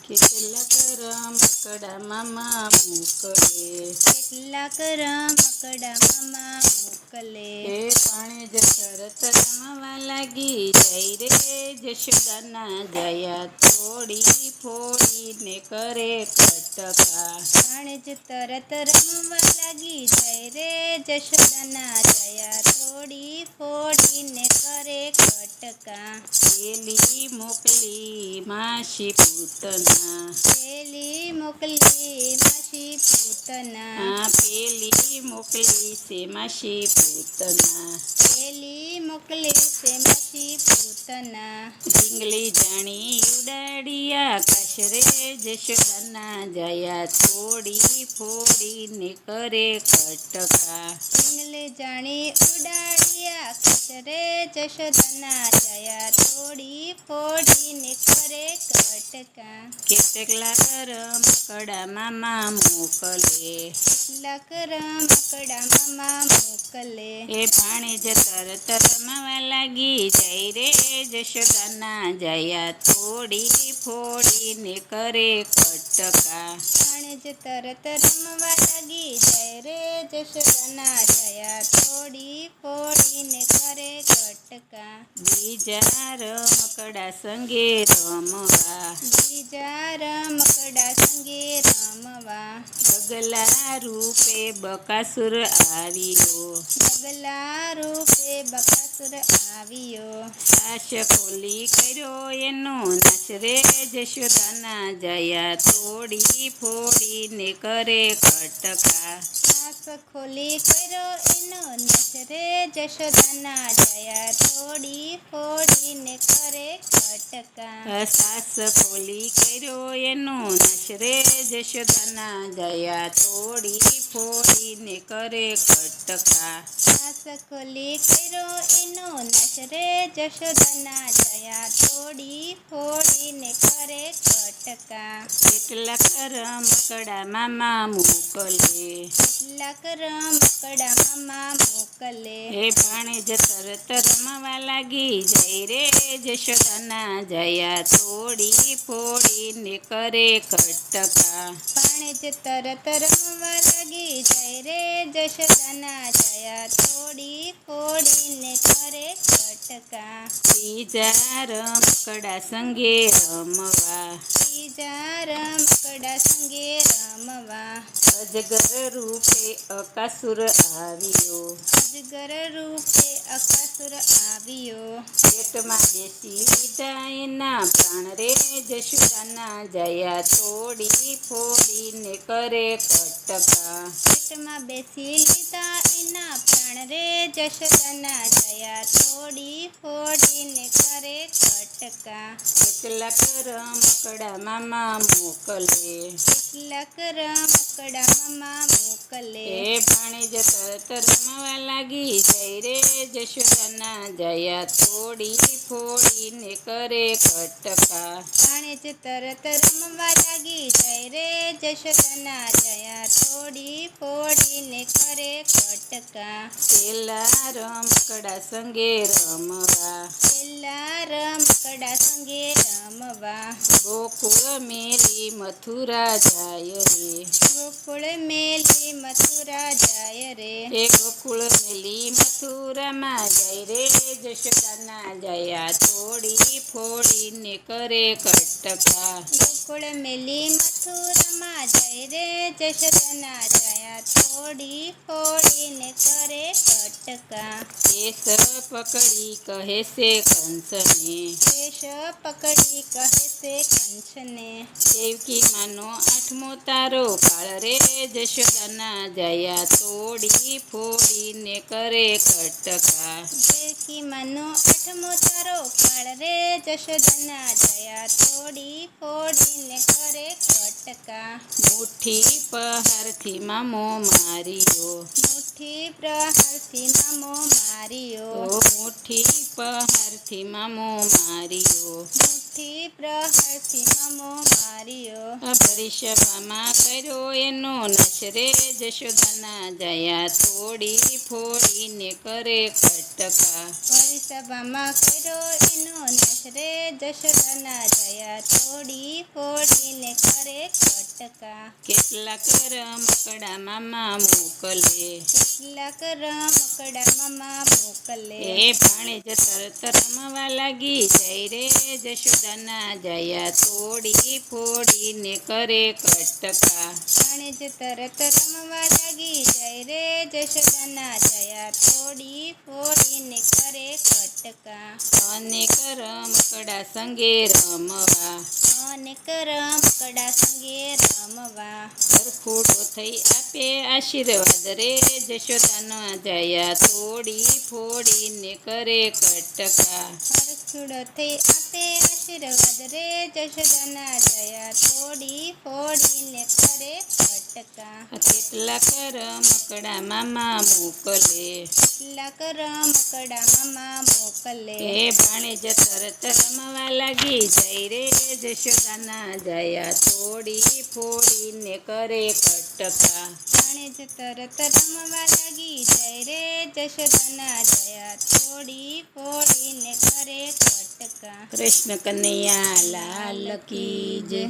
કેટલાક રમકડા મામા મોકલે, કેટલાક રમકડા મામા મોકલે. એ પાણે જ તરત રમવા લાગી જઈ રે જશોદાના જયા થોડી ફોડીને કરે કટકા. પાણે જ તરત રમવા લાગી જય રે જશોદાના જયા થોડી ફોડીને કરે કટકા. પેલી મોકલી માસી પૂતના, પેલી મોકલી માસી પૂતના, પેલી મોકલી છે માસી પૂતના. પેલી મોકલી છે માસી પૂતના. ઢીંગલી જાણી ઉડાડિયા આકાશ રે જશોદાના જયા થોડી ફોડીને કરે કટકા. ઢીંગલી જાણી ઉડાડિયા આકાશ રે જશોદાના જયા થોડી ફોડીને કરે કટકા. કેટલાક રમકડા મામા મોકલે, કેટલાક રમકડા મામા મોકલે. એ પાણે જ તરત રમવા લાગી જઈ રે જશોદાના જયા થોડી ફોડીને કરે કટકા. પાણે જ તરત રમવા લાગી જય રે જશોદાના જયા થોડી ફોડીને કરે કટકા. બીજા રમકડા સંગે રમવા, બીજા રમકડા સંગે રમવા. બગલા રૂપે બકાસુર આવ્યો, બગલા રૂપે બકાસુર આવ્યો. સાસ ખોલી કર્યો એનો નાશ રે જશોદાના જયા થોડી ફોડીને કરે કટકા. સાસ ખોલી કર્યો એનો નાશ રે જશોદાના જયા થોડી ફોડીને કરે કટકા. સાસ ખોલી કર્યો એનો નાશ રે જશોદાના જયા થોડી ફોડીને કરે કટકા. સાસ ખોલી કર્યો એનો નાશ રે જશોદાના જયા થોડી ફોડીને કરે કટકા. કેટલાક રમકડા મામા મોકલે, કેટલાક રમકડા મામા મોકલે. એ પાણે જ તરત રમવા લાગી જઈ રે જશોદાના જયા થોડી ફોડીને કરે કટકા. પાણે જ તરત રમવા લાગી જય રે જશોદાના જયા થોડી ફોડીને કરે કટકા. બીજા રમકડા સંગે રમવા, બીજા રમકડા સંગે રમવા. અજગર રૂપે અકાસુર આવ્યો, અજગર રૂપે અકાસુર આવ્યો. પેટમાં બેસી લીધા એના પ્રાણ રે જશોદાના જયા થોડી ફોડીને કરે કટકા. પેટમાં બેસી લીધા એના પ્રાણ રે જશોદાના જયા થોડી ફોડીને કરે કટકા. કેટલાક રમકડા મામા મોકલે, કેટલાક રમકડા મામા મોકલે. એ પાણે જ તરત રમવા લાગી જઈ રે જશોદાના જયા થોડી ફોડીને કરે કટકા. પાણે જ તરત રમવા લાગી જય રે જશોદાના જયા થોડી ફોડીને કરે કટકા. પેલા રમકડા સંગે રમવા, પેલા રમકડા સંગે રમવા. ગોકુળ મેલી મથુરા જાય રે, ગોકુળ મેલી મથુરા જાય રે. એ ગોકુળ મેલી મથુરામાં જાય રે જશોદાના જયા થોડી ફોડીને કરે કટકા. ગોકુળ મેલી મથુરામાં જય રે જશોદાના જયા થોડી ફોડીને કરે કટકા. કેસ પકડી કહે છે કંસને, કેશ પકડી કહે છે કંસને. દેવકી માનો આઠમો તારો કાળ રે જશોદાના જયા થોડી ફોડીને કરે કટકા. દેવકી માનો આઠમો તારો કાળ રે જશોદાના જયા થોડી ફોડીને કરે કટકા. મુઠ્ઠી પહારથી મામો માર્યો, મુઠ્ઠી પ્રહારથી મામો માર્યો. મુઠ્ઠી પહારથી મામો માર્યો. ક્રોધથી પ્રહરથી મમો માર્યો. પરિસભામાં કર્યો એનો નાશ રે જશોદાના જયા તોડી ફોડીને કરે કટકા. પરિસભામાં કર્યો એનો નાશ રે જશોદાના જયા તોડી ફોડીને કરે કટકા. કેટલાક રમકડા મામા મોકલે, કેટલાક રમકડા મામા મોકલે. એ ભાણેજ તરત રમવા લાગી જય રે જશોદાના જયા તોડી ફોડીને કરે કટકા. ભાણેજ તરત રમવા લાગી જાય રે જશોદાના જયા તોડી ફોડીને કરે કટકા. અનેક રમકડા સંગે રમવા, અનેક રમકડા સંગે રમવા. સરખુડો થઈ આપે આશીર્વાદ રે જશોદાના જયા તોડી ફોડીને કરે કટકા. હરખુડો થઈ આપે આશીર્વાદ રે જશોદાના જયા તોડી ફોડીને કરે કટકા. કેટલાક રમકડા મામા મોકલે, કેટલાક રમકડા મામા મોકલે. એ ભાણેજ તરત રમવા લાગી જય રે જશોદાના જયા તોડી ફોડીને કરે કટકા. ભાણેજ તરત રમવા લાગી જાય રે જશોદાના જયા તોડી ફોડીને કરે કટકા. કૃષ્ણ કનૈયા લાલ કી જય.